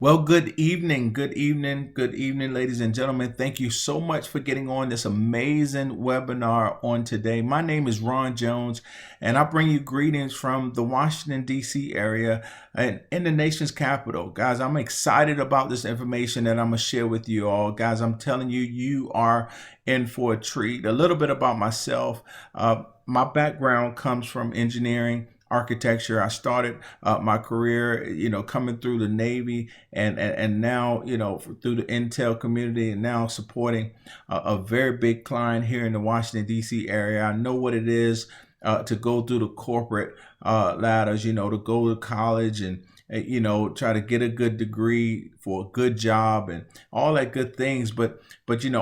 Well, good evening, good evening, ladies and gentlemen. Thank you so much for getting on this amazing webinar on today. My name is Ron Jones, and I bring you greetings from the Washington, D.C. area and in the nation's capital. Guys, I'm excited about this information that I'm going to share with you all. Guys, I'm telling you, you are in for a treat. A little bit about myself. My background comes from engineering, architecture. I started my career, coming through the Navy and now, through the Intel community, and now supporting a very big client here in the Washington, D.C. area. I know what it is to go through the corporate ladders, to go to college and try to get a good degree for a good job and all that good things. But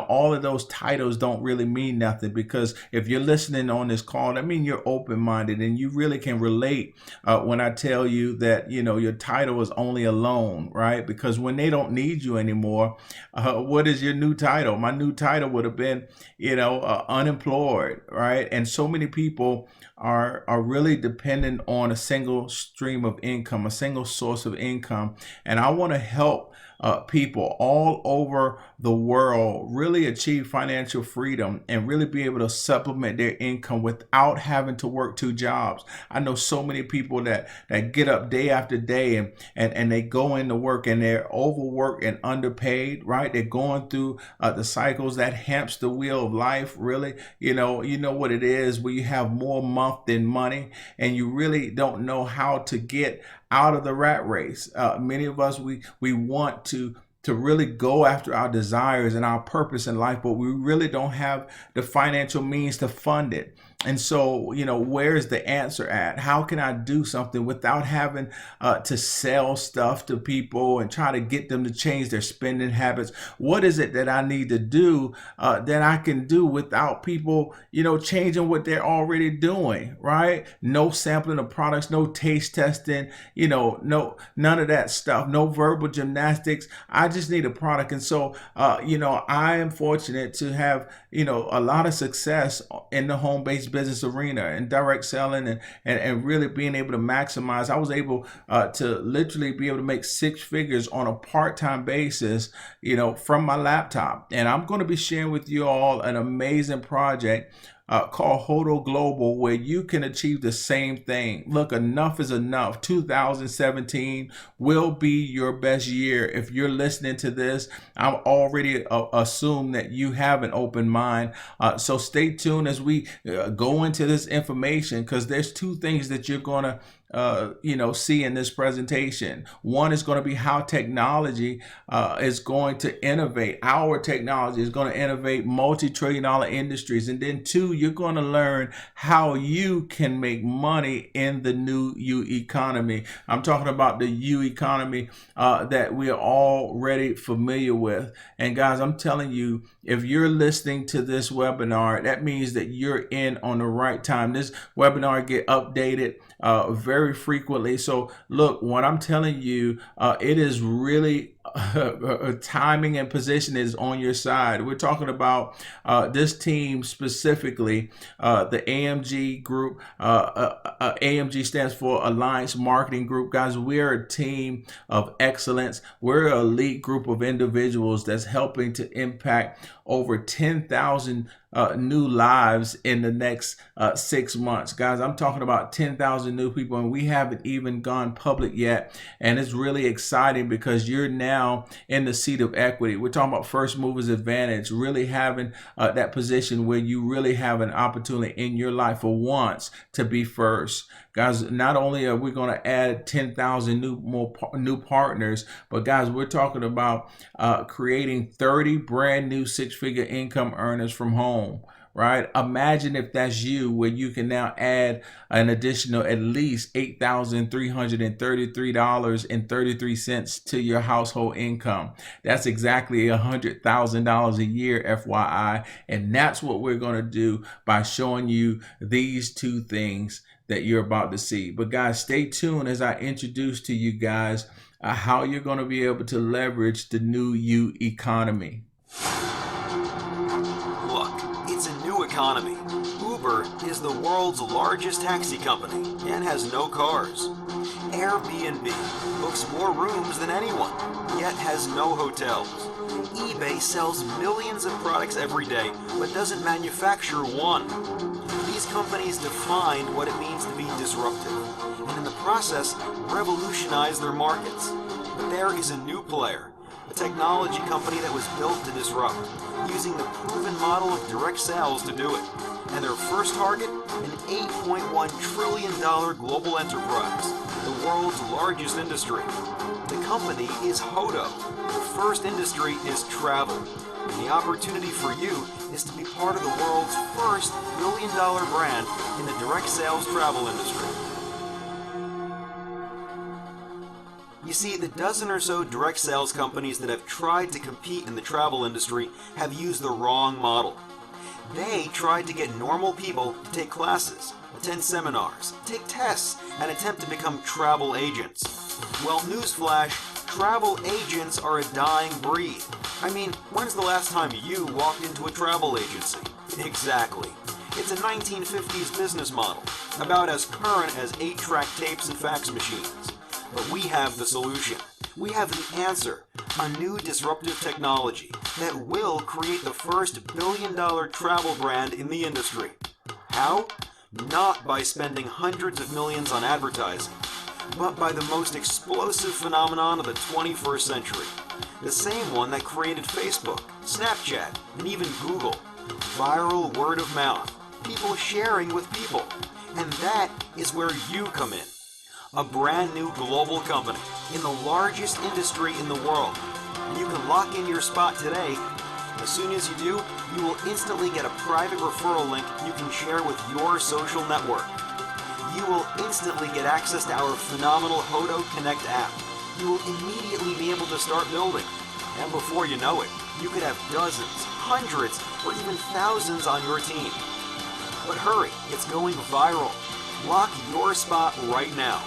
all of those titles don't really mean nothing, because if you're listening on this call, that means you're open-minded and you really can relate when I tell you that, your title is only a loan, right? Because when they don't need you anymore, what is your new title? My new title would have been, unemployed, right? And so many people are really dependent on a single stream of income, a single source of income. And I want to help people all over the world really achieve financial freedom and really be able to supplement their income without having to work two jobs. I know so many people that get up day after day and they go into work and they're overworked and underpaid, right? They're going through the cycles, that hamster wheel of life, really. You know what it is, where you have more month than money and you really don't know how to get out of the rat race. Many of us, we want to really go after our desires and our purpose in life, but we really don't have the financial means to fund it. And so, where's the answer at? How can I do something without having to sell stuff to people and try to get them to change their spending habits? What is it that I need to do that I can do without people, changing what they're already doing, right? No sampling of products, no taste testing, no, none of that stuff, no verbal gymnastics. I just need a product. And so, I am fortunate to have, a lot of success in the home-based business arena and direct selling and really being able to maximize. I was able to literally be able to make six figures on a part-time basis, from my laptop. And I'm going to be sharing with you all an amazing project called Hodo Global, where you can achieve the same thing. Look, enough is enough. 2017 will be your best year. If you're listening to this, I'm already assume that you have an open mind. So stay tuned as we go into this information, because there's two things that you're going to see in this presentation. One is going to be how technology is going to innovate. Our technology is going to innovate multi-trillion-dollar industries. And then two, you're going to learn how you can make money in the new U economy. I'm talking about the U economy that we are already familiar with. And guys, I'm telling you, if you're listening to this webinar, that means that you're in on the right time. This webinar get updated very frequently. So look, what I'm telling you, it is really timing and position is on your side. We're talking about this team specifically, the AMG group. AMG stands for Alliance Marketing Group. Guys, we're a team of excellence. We're an elite group of individuals that's helping to impact over 10,000 new lives in the next 6 months. Guys, I'm talking about 10,000 new people, and we haven't even gone public yet. And it's really exciting because you're now in the seat of equity. We're talking about first movers advantage, really having that position where you really have an opportunity in your life for once to be first. Guys, not only are we going to add 10,000 new partners, but guys, we're talking about creating 30 brand new six-figure income earners from home. Right? Imagine if that's you, where you can now add an additional at least $8,333.33 to your household income. That's exactly $100,000 a year, FYI. And that's what we're going to do by showing you these two things that you're about to see. But guys, stay tuned as I introduce to you guys how you're going to be able to leverage the new U economy. Look, it's a new economy. Uber is the world's largest taxi company and has no cars. Airbnb books more rooms than anyone, yet has no hotels. eBay sells millions of products every day, but doesn't manufacture one. These companies defined what it means to be disruptive, and in the process, revolutionize their markets. But there is a new player, a technology company that was built to disrupt, using the proven model of direct sales to do it. And their first target, an $8.1 trillion global enterprise, the world's largest industry. The company is Hodo. The first industry is travel. And the opportunity for you is to be part of the world's first billion-dollar brand in the direct sales travel industry. You see, the dozen or so direct sales companies that have tried to compete in the travel industry have used the wrong model. They tried to get normal people to take classes, attend seminars, take tests, and attempt to become travel agents. Well, newsflash, travel agents are a dying breed. I mean, when's the last time you walked into a travel agency? Exactly. It's a 1950s business model, about as current as 8-track tapes and fax machines. But we have the solution. We have the answer, a new disruptive technology that will create the first billion-dollar travel brand in the industry. How? Not by spending hundreds of millions on advertising, but by the most explosive phenomenon of the 21st century. The same one that created Facebook, Snapchat, and even Google. Viral word of mouth. People sharing with people. And that is where you come in. A brand new global company in the largest industry in the world. And you can lock in your spot today. As soon as you do, you will instantly get a private referral link you can share with your social network. You will instantly get access to our phenomenal Hodo Connect app. You will immediately be able to start building. And before you know it, you could have dozens, hundreds, or even thousands on your team. But hurry, it's going viral. Lock your spot right now.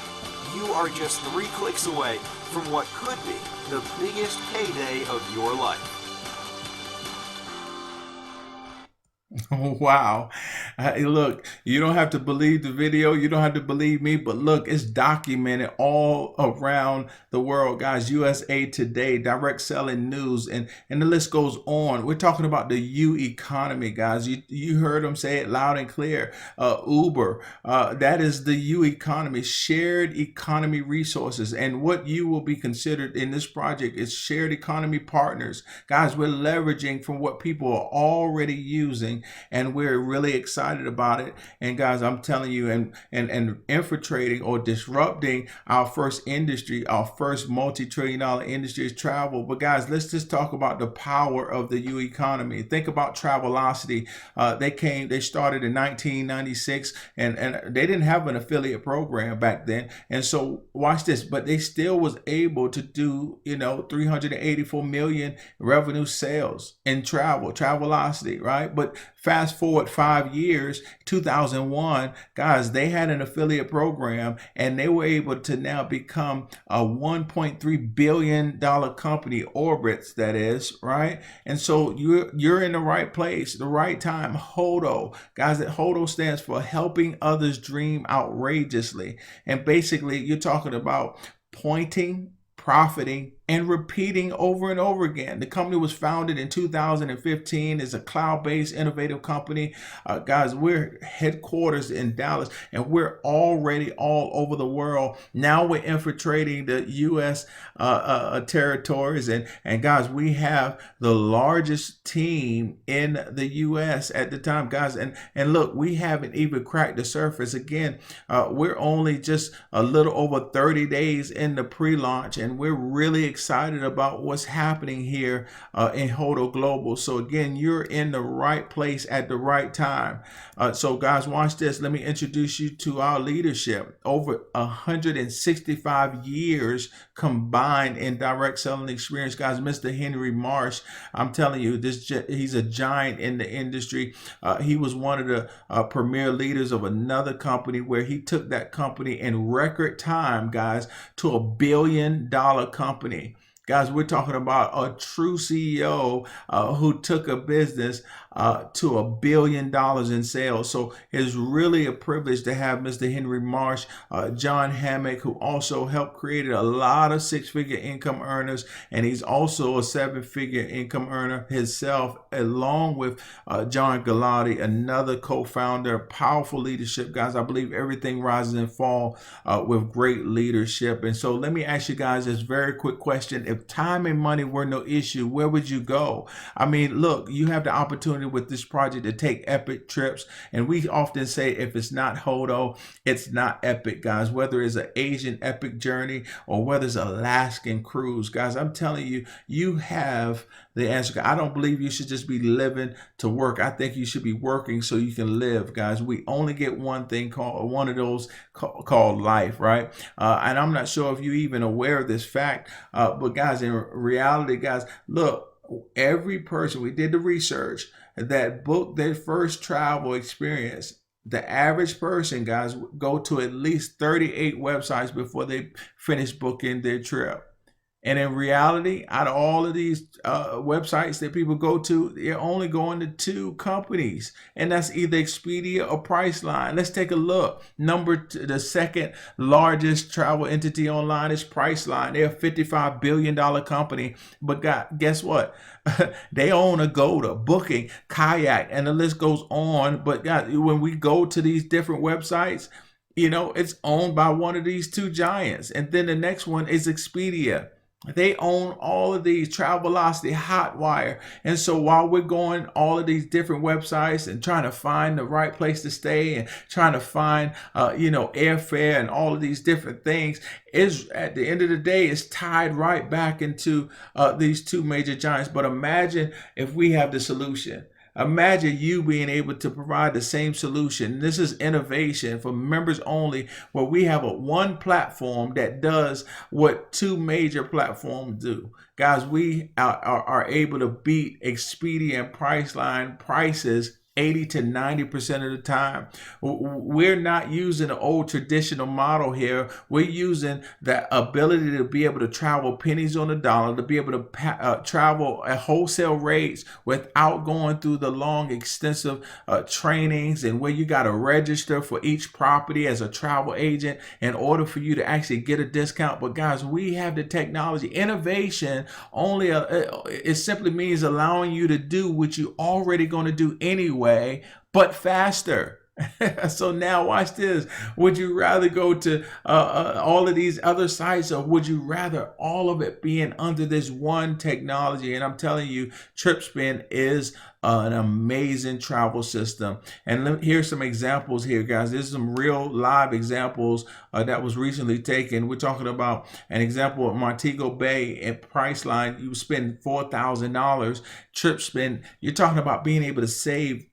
You are just 3 clicks away from what could be the biggest payday of your life. Wow. Look, you don't have to believe the video. You don't have to believe me, but look, it's documented all around the world, guys. USA Today, Direct Selling News, and the list goes on. We're talking about the U economy, guys. You heard them say it loud and clear. Uber, that is the U economy, shared economy resources. And what you will be considered in this project is shared economy partners. Guys, we're leveraging from what people are already using, and we're really excited about it. And guys, I'm telling you, and infiltrating or disrupting our first industry, our first multi-trillion-dollar industry is travel. But guys, let's just talk about the power of the U economy. Think about Travelocity. They started in 1996, and they didn't have an affiliate program back then. And so watch this, but they still was able to do, 384 million revenue sales in Travelocity, right? But fast forward 5 years, 2001, guys, they had an affiliate program, and they were able to now become a $1.3 billion company, Orbitz, that is, right? And so you're in the right place, the right time. Hodo, guys, that Hodo stands for helping others dream outrageously. And basically, you're talking about pointing, profiting, and repeating over and over again. The company was founded in 2015 as a cloud-based innovative company. Guys, we're headquarters in Dallas, and we're already all over the world. Now we're infiltrating the U.S. Territories, and guys, we have the largest team in the U.S. at the time, guys. And look, we haven't even cracked the surface. Again, we're only just a little over 30 days in the pre-launch, and we're really excited about what's happening here in Hodo Global. So again, you're in the right place at the right time. So guys, watch this. Let me introduce you to our leadership. Over 165 years combined in direct selling experience, guys. Mr. Henry Marsh, I'm telling you, he's a giant in the industry. He was one of the premier leaders of another company where he took that company in record time, guys, to $1 billion company. Guys, we're talking about a true CEO who took a business to $1 billion in sales. So it's really a privilege to have Mr. Henry Marsh, John Hammock, who also helped create a lot of six-figure income earners, and he's also a seven-figure income earner himself, along with John Galati, another co-founder. Powerful leadership, guys. I believe everything rises and falls with great leadership. And so let me ask you guys this very quick question. If time and money were no issue, where would you go? I mean, look, you have the opportunity with this project to take epic trips. And we often say, if it's not Hodo, it's not epic, guys. Whether it's an Asian epic journey or whether it's an Alaskan cruise, guys, I'm telling you, you have the answer. I don't believe you should just be living to work. I think you should be working so you can live, guys. We only get one thing one of those called life, right? And I'm not sure if you're even aware of this fact, but guys, in reality, guys, look, every person, we did the research, that booked their first travel experience, the average person, guys, go to at least 38 websites before they finish booking their trip. And in reality, out of all of these websites that people go to, they're only going to two companies, and that's either Expedia or Priceline. Let's take a look. The second largest travel entity online is Priceline. They're a $55 billion company, but guess what? They own Agoda, Booking, Kayak, and the list goes on. But God, when we go to these different websites, you know, it's owned by one of these two giants. And then the next one is Expedia. They own all of these, Travelocity, Hotwire. And so while we're going all of these different websites and trying to find the right place to stay and trying to find, airfare and all of these different things, is at the end of the day, it's tied right back into these two major giants. But imagine if we have the solution. Imagine you being able to provide the same solution. This is innovation for members only, where we have one platform that does what two major platforms do. Guys, we are able to beat Expedia and Priceline prices 80 to 90% of the time. We're not using the old traditional model here. We're using the ability to be able to travel pennies on the dollar, to be able to travel at wholesale rates without going through the long, extensive trainings and where you got to register for each property as a travel agent in order for you to actually get a discount. But guys, we have the technology. Innovation only, it simply means allowing you to do what you already going to do anyway, but faster. So now watch this. Would you rather go to all of these other sites, or would you rather all of it being under this one technology? And I'm telling you, TripSpin is an amazing travel system. And here's some examples here, guys. There's some real live examples that was recently taken. We're talking about an example of Montego Bay at Priceline. You spend $4,000. TripSpin, you're talking about being able to save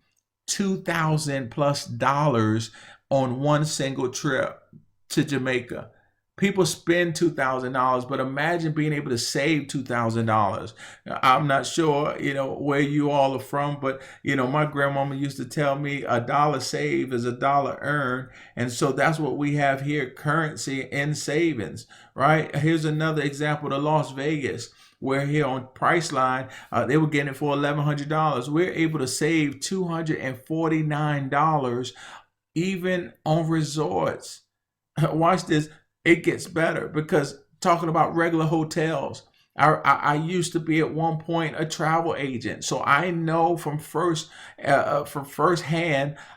$2,000+ on one single trip to Jamaica. People spend $2,000, but imagine being able to save $2,000. I'm not sure, where you all are from, but, my grandmama used to tell me a dollar saved is a dollar earned. And so that's what we have here, currency and savings, right? Here's another example, the Las Vegas, where here on Priceline, they were getting it for $1,100. We're able to save $249 even on resorts. Watch this. It gets better, because talking about regular hotels, I used to be at one point a travel agent, so I know from firsthand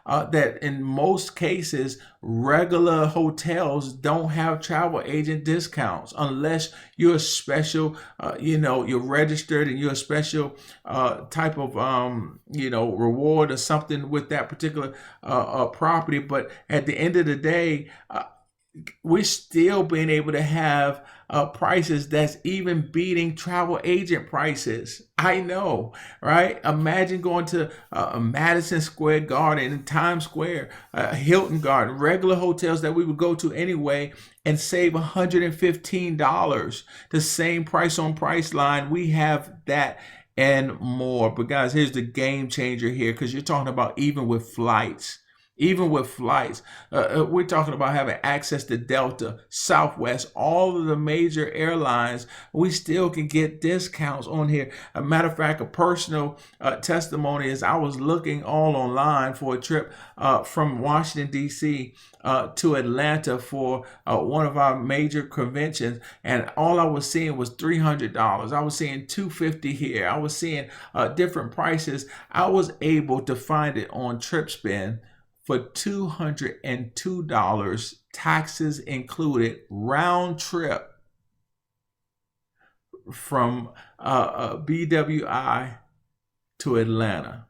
that in most cases, regular hotels don't have travel agent discounts unless you're a special, you're registered and you're a special type of, reward or something with that particular property. But at the end of the day, we're still being able to have prices that's even beating travel agent prices. I know, right? Imagine going to Madison Square Garden in Times Square, Hilton Garden, regular hotels that we would go to anyway, and save $115. The same price on Priceline. We have that and more. But guys, here's the game changer here, because you're talking about even with flights. Even with flights, we're talking about having access to Delta, Southwest, all of the major airlines. We still can get discounts on here. A matter of fact, a personal testimony is I was looking all online for a trip from Washington, D.C. To Atlanta for one of our major conventions, and all I was seeing was $300. I was seeing $250 here. I was seeing different prices. I was able to find it on TripSpin for $202, taxes included, round trip from BWI to Atlanta.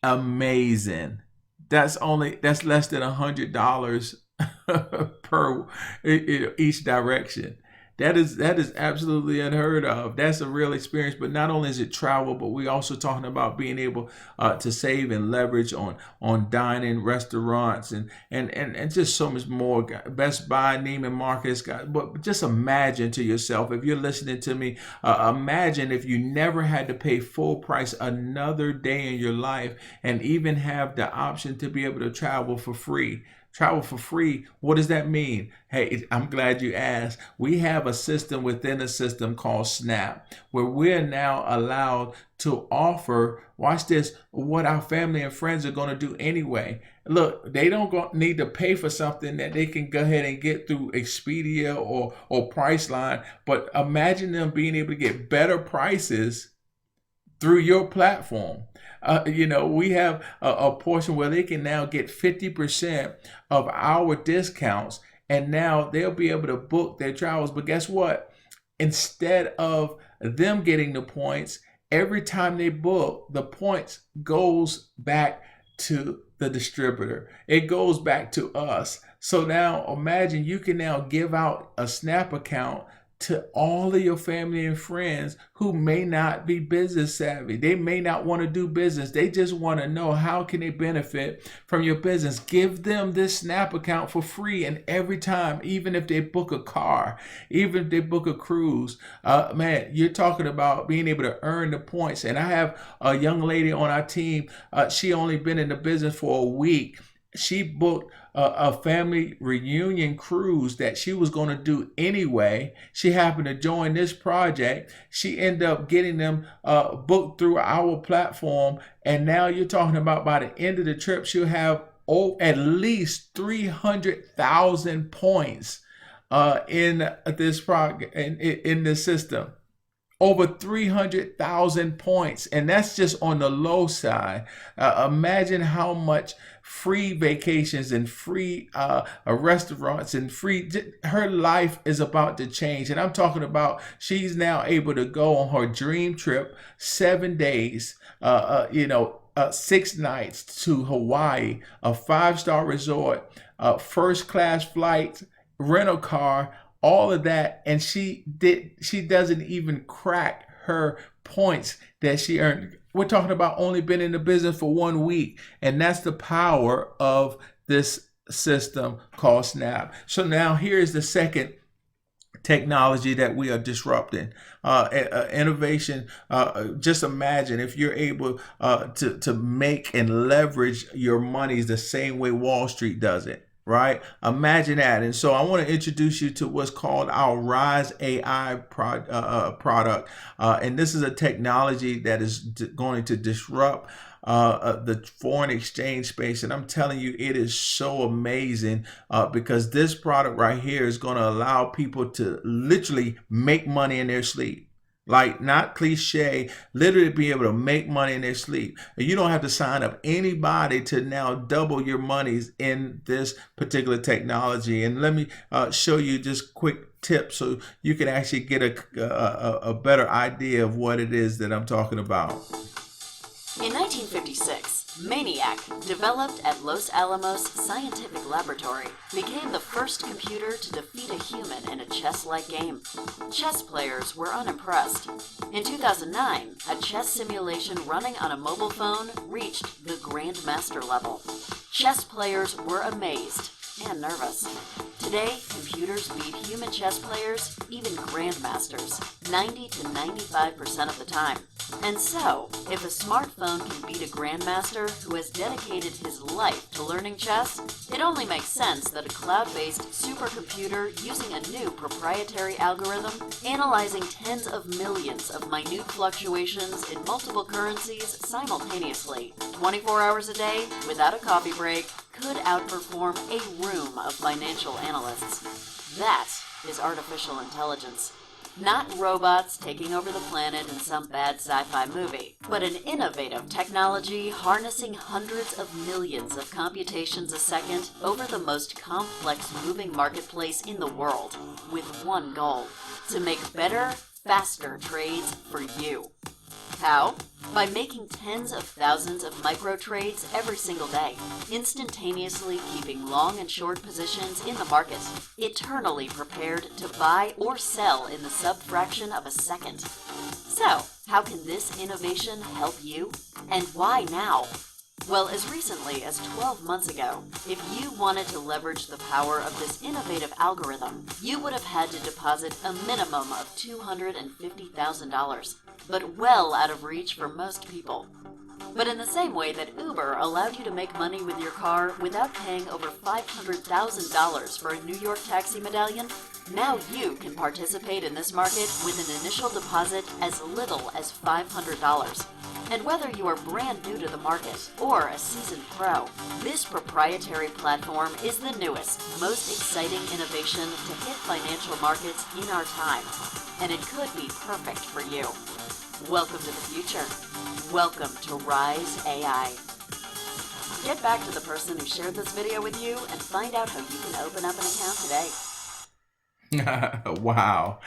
Amazing. That's less than $100 per each direction. That is absolutely unheard of. That's a real experience. But not only is it travel, but we're also talking about being able to save and leverage on dining, restaurants, and just so much more. Best Buy, Neiman Marcus, but just imagine to yourself, if you're listening to me, imagine if you never had to pay full price another day in your life, and even have the option to be able to travel for free. Travel for free. What does that mean? Hey, I'm glad you asked. We have a system within a system called Snap, where we're now allowed to offer, watch this, what our family and friends are going to do anyway. Look, they don't need to pay for something that they can go ahead and get through Expedia or Priceline, but imagine them being able to get better prices through your platform. We have a portion where they can now get 50% of our discounts, and now they'll be able to book their travels. But guess what? Instead of them getting the points, every time they book, the points goes back to the distributor. It goes back to us. So now imagine you can now give out a Snap account to all of your family and friends who may not be business savvy. They may not want to do business. They just want to know how can they benefit from your business. Give them this Snap account for free, and every time, even if they book a car, even if they book a cruise, man, you're talking about being able to earn the points. And I have a young lady on our team. She only been in the business for a week. She booked a family reunion cruise that she was going to do anyway. She happened to join this project. She ended up getting them booked through our platform. And now you're talking about by the end of the trip, she'll have at least 300,000 points in this project, in this system. Over 300,000 points, and that's just on the low side. Imagine how much free vacations and free restaurants and free. Her life is about to change, and I'm talking about she's now able to go on her dream trip, 7 days. 6 nights to Hawaii, a 5-star resort, first class flight, rental car. All of that, and she doesn't even crack her points that she earned. We're talking about only been in the business for 1 week, and that's the power of this system called Snap. So now here's the second technology that we are disrupting, innovation. Just imagine if you're able to make and leverage your monies the same way Wall Street does it. Right? Imagine that. And so I want to introduce you to what's called our Rise AI product. And this is a technology that is going to disrupt the foreign exchange space. And I'm telling you, it is so amazing because this product right here is going to allow people to literally make money in their sleep. Like, not cliche, literally be able to make money in their sleep. And you don't have to sign up anybody to now double your monies in this particular technology. And let me show you just quick tips so you can actually get a better idea of what it is that I'm talking about. In 1956, MANIAC, developed at Los Alamos Scientific Laboratory, became the first computer to defeat a human in a chess-like game. Chess players were unimpressed. In 2009, a chess simulation running on a mobile phone reached the Grandmaster level. Chess players were amazed and nervous. Today, computers computers beat human chess players, even grandmasters, 90 to 95% of the time. And so, if a smartphone can beat a grandmaster who has dedicated his life to learning chess, it only makes sense that a cloud-based supercomputer using a new proprietary algorithm, analyzing tens of millions of minute fluctuations in multiple currencies simultaneously, 24 hours a day, without a coffee break, could outperform a room of financial analysts. That is artificial intelligence. Not robots taking over the planet in some bad sci-fi movie, but an innovative technology harnessing hundreds of millions of computations a second over the most complex moving marketplace in the world, with one goal: to make better, faster trades for you. How? By making tens of thousands of micro trades every single day, instantaneously keeping long and short positions in the market, eternally prepared to buy or sell in the sub-fraction of a second. So, how can this innovation help you? And why now? Well, as recently as 12 months ago, if you wanted to leverage the power of this innovative algorithm, you would have had to deposit a minimum of $250,000, but well out of reach for most people. But in the same way that Uber allowed you to make money with your car without paying over $500,000 for a New York taxi medallion, now you can participate in this market with an initial deposit as little as $500. And whether you are brand new to the market or a seasoned pro, this proprietary platform is the newest, most exciting innovation to hit financial markets in our time. And it could be perfect for you. Welcome to the future. Welcome to Rise AI. Get back to the person who shared this video with you and find out how you can open up an account today. Wow.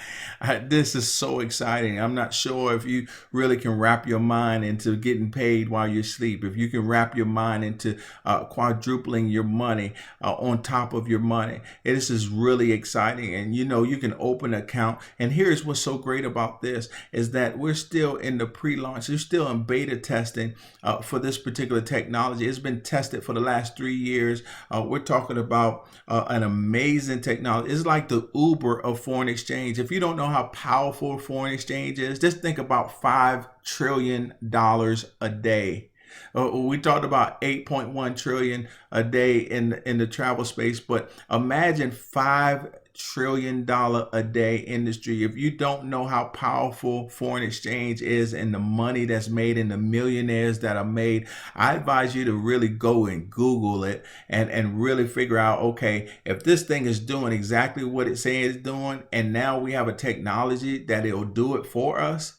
This is so exciting. I'm not sure if you really can wrap your mind into getting paid while you sleep. If you can wrap your mind into quadrupling your money on top of your money. This is really exciting. And you know, you can open an account. And here's what's so great about this is that we're still in the pre-launch. We're still in beta testing for this particular technology. It's been tested for the last 3 years. We're talking about an amazing technology. It's like the Uber of foreign exchange. If you don't know how powerful foreign exchange is, just think about $5 trillion a day. We talked about 8.1 trillion a day in the travel space, but imagine $5 trillion a day industry. If you don't know how powerful foreign exchange is and the money that's made and the millionaires that are made, I advise you to really go and Google it and really figure out, okay, if this thing is doing exactly what it says it's doing, and now we have a technology that it'll do it for us,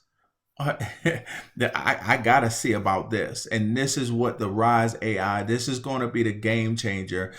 I gotta see about this. And this is what the Rise AI, this is going to be the game changer.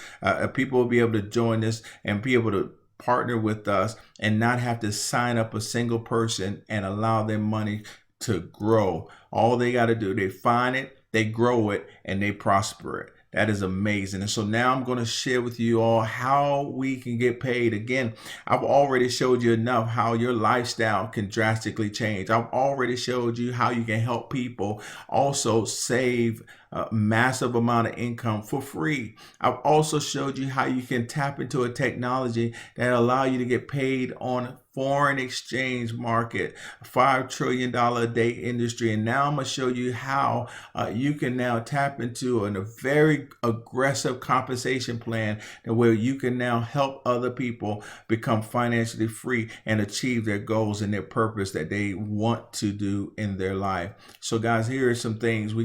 People will be able to join this and be able to partner with us and not have to sign up a single person and allow their money to grow. All they got to do, they find it, they grow it, and they prosper it. That is amazing. And so now I'm going to share with you all how we can get paid. Again, I've already showed you enough how your lifestyle can drastically change. I've already showed you how you can help people also save a massive amount of income for free. I've also showed you how you can tap into a technology that allow you to get paid on foreign exchange market, $5 trillion a day industry. And now I'm going to show you how you can now tap into a very aggressive compensation plan where you can now help other people become financially free and achieve their goals and their purpose that they want to do in their life. So guys, here are some things.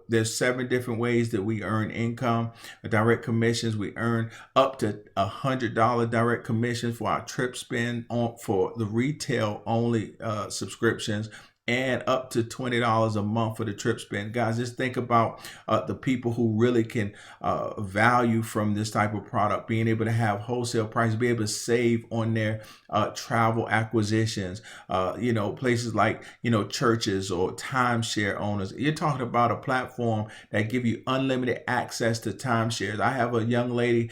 There's 7 different ways that we earn income. Direct commissions, we earn up to $100 direct commissions for our trip spend for the retail only subscriptions, and up to $20 a month for the trip spend. Guys, just think about the people who really can value from this type of product, being able to have wholesale prices, be able to save on their travel acquisitions, places like, churches or timeshare owners. You're talking about a platform that give you unlimited access to timeshares. I have a young lady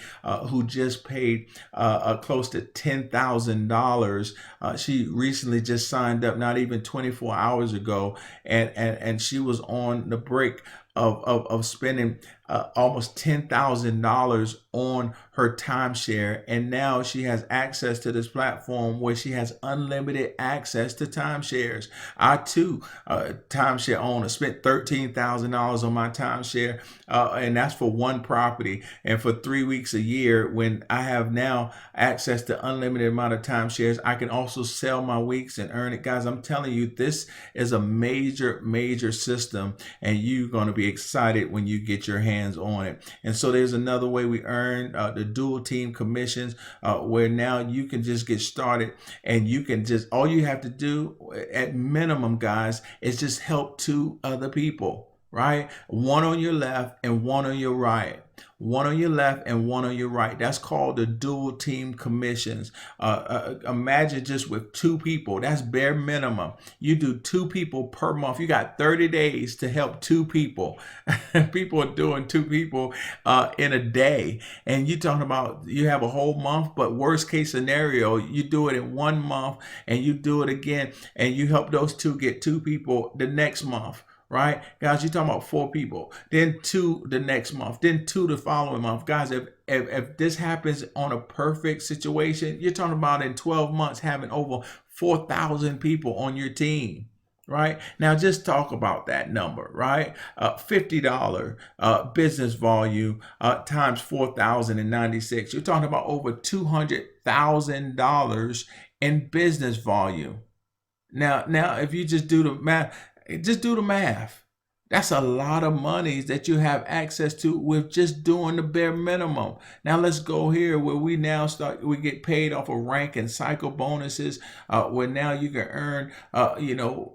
who just paid close to $10,000. She recently just signed up, not even 24 hours ago, and she was on the break of spending almost $10,000 on her timeshare, and now she has access to this platform where she has unlimited access to timeshares. I too, timeshare owner, spent $13,000 on my timeshare, and that's for one property. And for 3 weeks a year, when I have now access to unlimited amount of timeshares, I can also sell my weeks and earn it. Guys, I'm telling you, this is a major system, and you're going to be excited when you get your hands on it. And so there's another way we earn the dual team commissions, where now you can just get started, and you can just, all you have to do at minimum, guys, is just help 2 other people, right? One on your left and one on your right. One on your left and one on your right. That's called the dual team commissions. Imagine just with 2 people. That's bare minimum. You do 2 people per month. You got 30 days to help 2 people. People are doing 2 people in a day. And you're talking about you have a whole month, but worst case scenario, you do it in 1 month and you do it again, and you help those 2 get 2 people the next month. Right, guys, you're talking about 4 people, then 2 the next month, then 2 the following month. Guys, if this happens on a perfect situation, you're talking about in 12 months having over 4,000 people on your team. Right now, just talk about that number, right? $50 business volume times 4,096. You're talking about over $200,000 in business volume. Now, if you just do the math. Just do the math. That's a lot of monies that you have access to with just doing the bare minimum. Now let's go here where we get paid off of rank and cycle bonuses, where now you can earn,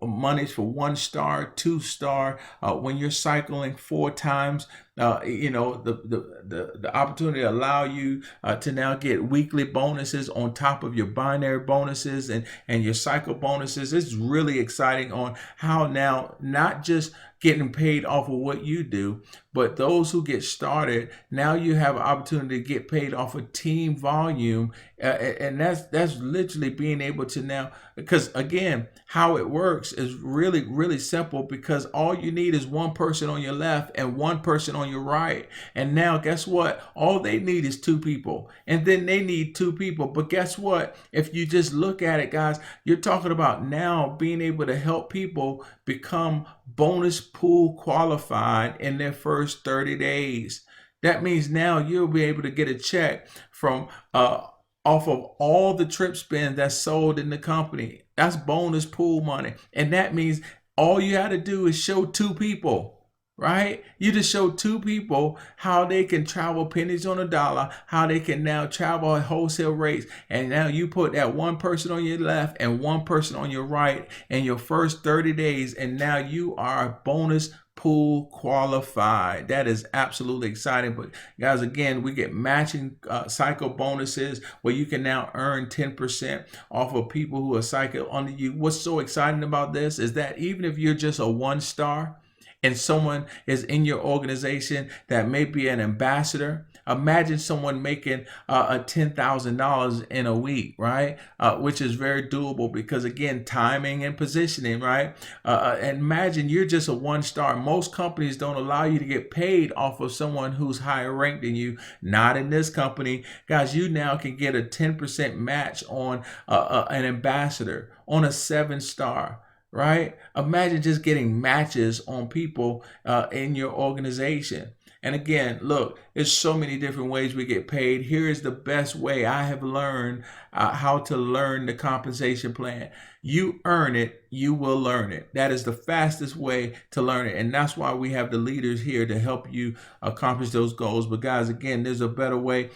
monies for 1 star, 2 star, when you're cycling 4 times. The opportunity to allow you to now get weekly bonuses on top of your binary bonuses and your cycle bonuses. It's really exciting on how now not just getting paid off of what you do, but those who get started, now you have an opportunity to get paid off of team volume. And that's literally being able to now, because again, how it works is really, really simple, because all you need is 1 person on your left and 1 person on your right. And now guess what? All they need is 2 people, and then they need 2 people. But guess what? If you just look at it, guys, you're talking about now being able to help people become bonus pool qualified in their first 30 days. That means now you'll be able to get a check from off of all the trip spend that's sold in the company. That's bonus pool money. And that means all you have to do is show 2 people, right? You just show 2 people how they can travel pennies on a dollar, how they can now travel at wholesale rates. And now you put that 1 person on your left and 1 person on your right in your first 30 days. And now you are bonus pool qualified. That is absolutely exciting. But guys, again, we get matching cycle bonuses where you can now earn 10% off of people who are cycle under you. What's so exciting about this is that even if you're just a 1 star and someone is in your organization that may be an ambassador, imagine someone making $10,000 in a week, right? Which is very doable, because again, timing and positioning, right? And imagine you're just a 1 star. Most companies don't allow you to get paid off of someone who's higher ranked than you. Not in this company. Guys, you now can get a 10% match on an ambassador, on a 7 star. Right? Imagine just getting matches on people in your organization. And again, look, there's so many different ways we get paid. Here is the best way I have learned how to learn the compensation plan. You earn it, you will learn it. That is the fastest way to learn it. And that's why we have the leaders here to help you accomplish those goals. But guys, again, there's a better way.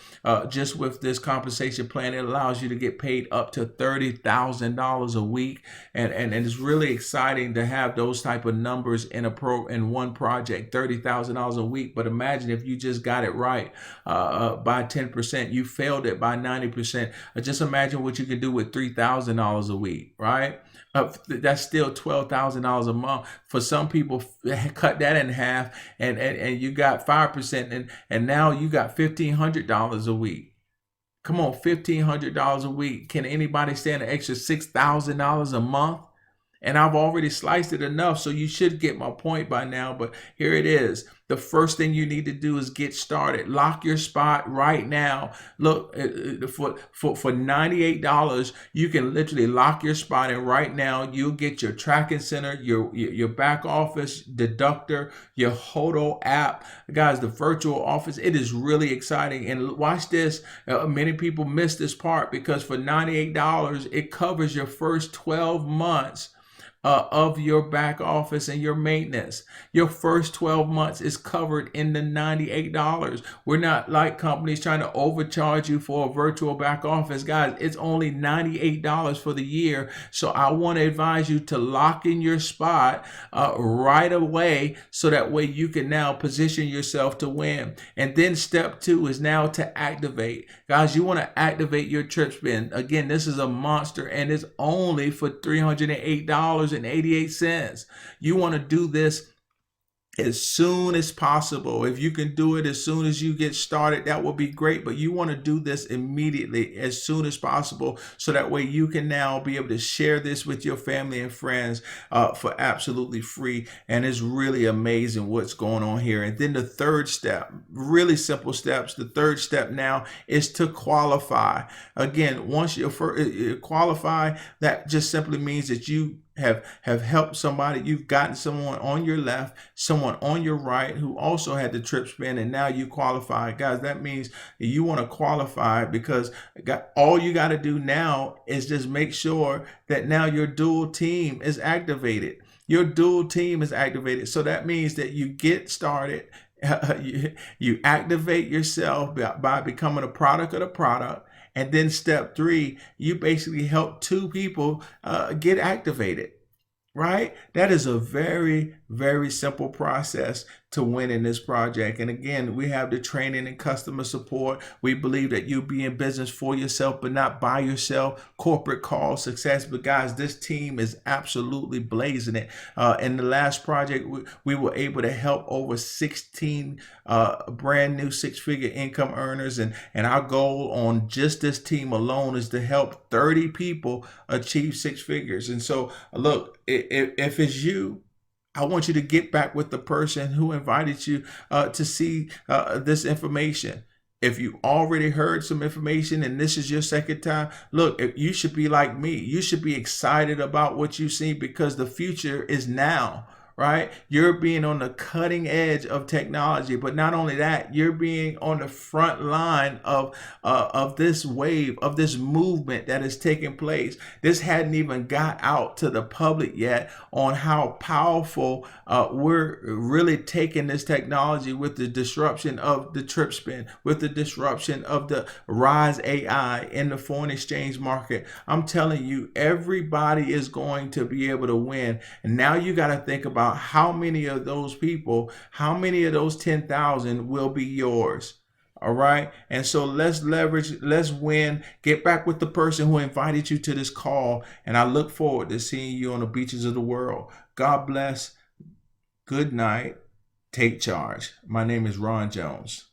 Just with this compensation plan, it allows you to get paid up to $30,000 a week. And it's really exciting to have those type of numbers in one project, $30,000 a week. But imagine if you just got it right by 10%, you failed it by 90%. Just imagine what you can do with $3,000 a week, right? That's still $12,000 a month. For some people, cut that in half, and you got 5%, and now you got $1,500 a week. Come on, $1,500 a week. Can anybody stand an extra $6,000 a month? And I've already sliced it enough, so you should get my point by now. But here it is. The first thing you need to do is get started. Lock your spot right now. Look, for $98, you can literally lock your spot, and right now you'll get your tracking center, your back office deductor, your Hodo app, guys, the virtual office. It is really exciting. And watch this. Many people miss this part because for $98, it covers your first 12 months of your back office and your maintenance. Your first 12 months is covered in the $98. We're not like companies trying to overcharge you for a virtual back office. Guys, it's only $98 for the year. So I want to advise you to lock in your spot right away, so that way you can now position yourself to win. And then step 2 is now to activate. Guys, you want to activate your TripSpin. Again, this is a monster, and it's only for $308.88. You want to do this as soon as possible. If you can do it as soon as you get started, that will be great. But you want to do this immediately, as soon as possible, so that way you can now be able to share this with your family and friends for absolutely free. And it's really amazing what's going on here. And then the third step, really simple steps. The third step now is to qualify. Again, once you qualify, that just simply means that you have helped somebody. You've gotten someone on your left, someone on your right who also had the TripSpin, and now you qualify. Guys, that means you want to qualify, because all you got to do now is just make sure that now your dual team is activated. Your dual team is activated. So that means that you get started, you activate yourself by becoming a product of the product. And then step 3, you basically help 2 people get activated, right? That is a very, very simple process to win in this project. And again, we have the training and customer support. We believe that you'll be in business for yourself, but not by yourself. Corporate call success. But guys, this team is absolutely blazing it. In the last project, we were able to help over 16 brand new 6-figure income earners. And our goal on just this team alone is to help 30 people achieve 6 figures. And so look, if it's you, I want you to get back with the person who invited you to see this information. If you already heard some information and this is your second time, look, you should be like me. You should be excited about what you see, because the future is now. Right? You're being on the cutting edge of technology, but not only that, you're being on the front line of this wave, of this movement that is taking place. This hadn't even got out to the public yet on how powerful we're really taking this technology with the disruption of the TripSpin, with the disruption of the Rise AI in the foreign exchange market. I'm telling you, everybody is going to be able to win. And now you got to think about how many of those people, how many of those 10,000 will be yours. All right. And so let's leverage, let's win, get back with the person who invited you to this call. And I look forward to seeing you on the beaches of the world. God bless. Good night. Take charge. My name is Ron Jones.